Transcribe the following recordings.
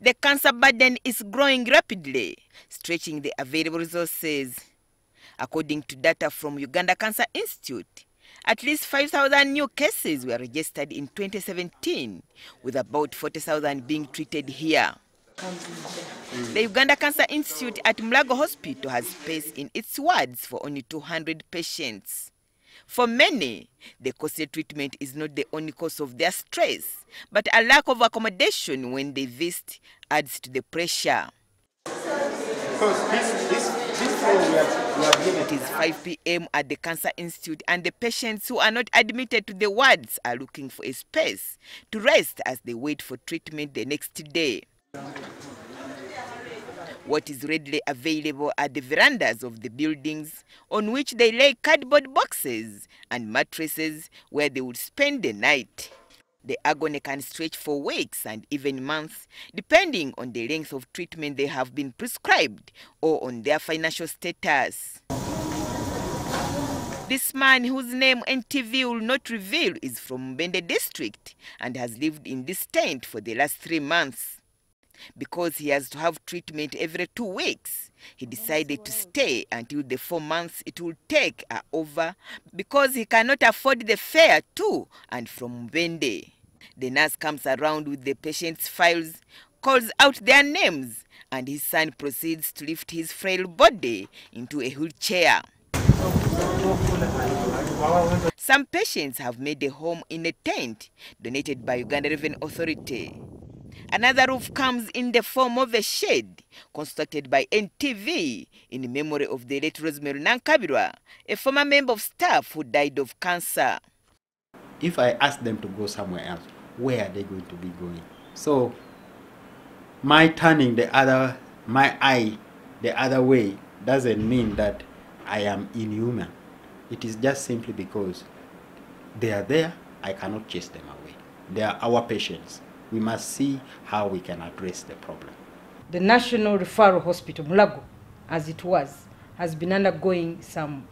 The cancer burden is growing rapidly, stretching the available resources. According to data from Uganda Cancer Institute, at least 5,000 new cases were registered in 2017, with about 40,000 being treated here. The Uganda Cancer Institute at Mulago Hospital has space in its wards for only 200 patients. For many, the costly treatment is not the only cause of their stress, but a lack of accommodation when they visit adds to the pressure. It is 5 p.m. at the Cancer Institute, and the patients who are not admitted to the wards are looking for a space to rest as they wait for treatment the next day. What is readily available are the verandas of the buildings, on which they lay cardboard boxes and mattresses where they would spend the night. The agony can stretch for weeks and even months, depending on the length of treatment they have been prescribed or on their financial status. This man, whose name NTV will not reveal, is from Mbende district and has lived in this tent for the last 3 months. Because he has to have treatment every 2 weeks, he decided to stay until the 4 months it will take are over, because he cannot afford the fare to and from Mbende. The nurse comes around with the patient's files, calls out their names, and his son proceeds to lift his frail body into a wheelchair. Some patients have made a home in a tent donated by Uganda Revenue Authority. Another roof comes in the form of a shed constructed by NTV in memory of the late Rosemary Nankabirwa, a former member of staff who died of cancer. If I ask them to go somewhere else, where are they going to be going? So my turning my eye the other way doesn't mean that I am inhuman. It is just simply because they are there, I cannot chase them away. They are our patients. We must see how we can address the problem. The National Referral Hospital, Mulago, as it was, has been undergoing some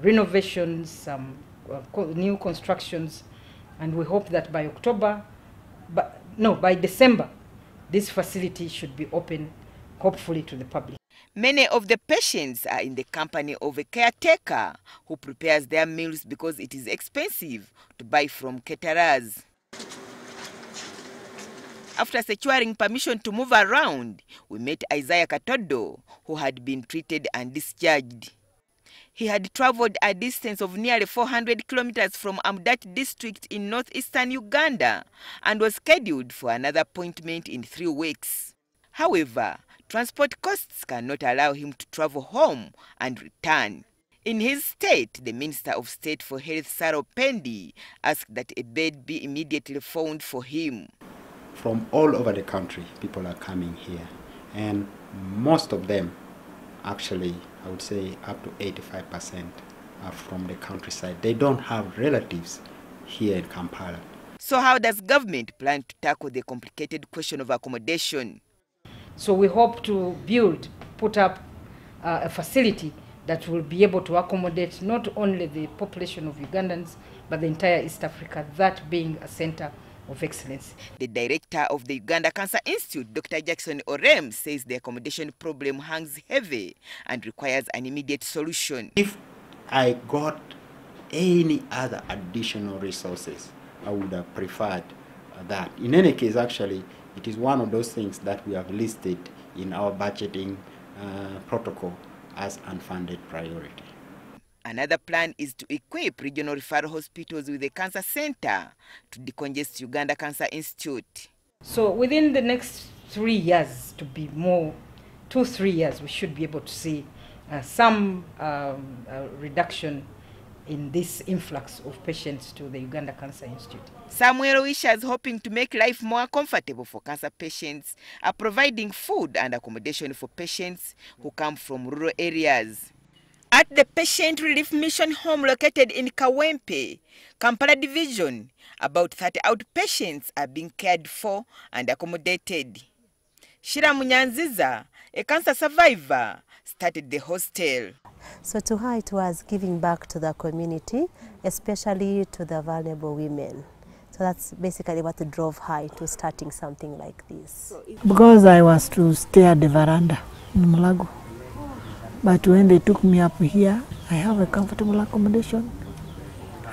renovations, some new constructions, and we hope that by by December, this facility should be open, hopefully, to the public. Many of the patients are in the company of a caretaker who prepares their meals because it is expensive to buy from caterers. After securing permission to move around, we met Isaiah Katodo, who had been treated and discharged. He had traveled a distance of nearly 400 kilometers from Amdat district in northeastern Uganda and was scheduled for another appointment in 3 weeks. However, transport costs cannot allow him to travel home and return. In his state, the Minister of State for Health, Sarah Pendi, asked that a bed be immediately found for him. From all over the country, people are coming here, and most of them, actually, I would say up to 85% are from the countryside. They don't have relatives here in Kampala. So how does government plan to tackle the complicated question of accommodation? So we hope to put up a facility that will be able to accommodate not only the population of Ugandans, but the entire East Africa, that being a center of excellence. The director of the Uganda Cancer Institute, Dr. Jackson Orem, says the accommodation problem hangs heavy and requires an immediate solution. If I got any other additional resources, I would have preferred that. In any case, actually, it is one of those things that we have listed in our budgeting protocol as unfunded priority. Another plan is to equip regional referral hospitals with a cancer center to decongest Uganda Cancer Institute. So within the next 3 years, to be more, 2-3 years, we should be able to see some reduction in this influx of patients to the Uganda Cancer Institute. Samuel Wishers, hoping to make life more comfortable for cancer patients, are providing food and accommodation for patients who come from rural areas. At the Patient Relief Mission Home located in Kawempe, Kampala Division, about 30 outpatients are being cared for and accommodated. Shira Munyanziza, a cancer survivor, started the hostel. So to her it was giving back to the community, especially to the vulnerable women. So that's basically what drove her into starting something like this. Because I was to stay at the veranda in Mulago. But when they took me up here, I have a comfortable accommodation.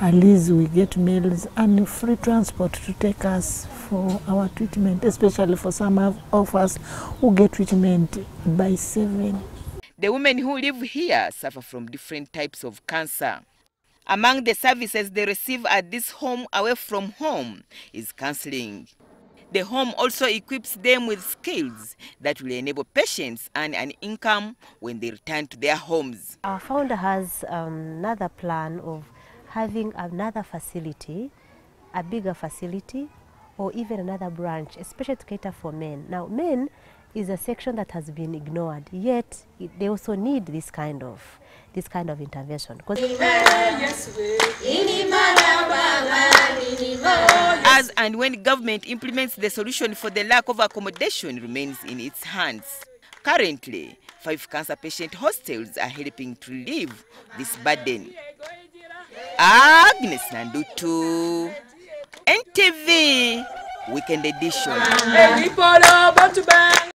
At least we get meals and free transport to take us for our treatment, especially for some of us who get treatment by 7. The women who live here suffer from different types of cancer. Among the services they receive at this home away from home is counseling. The home also equips them with skills that will enable patients earn an income when they return to their homes. Our founder has another plan of having another facility, a bigger facility, or even another branch, especially to cater for men. Now, men is a section that has been ignored, yet they also need this kind of intervention. As and when government implements, the solution for the lack of accommodation remains in its hands. Currently, 5 cancer patient hostels are helping to relieve this burden. Agnes Nandutu, NTV Weekend Edition.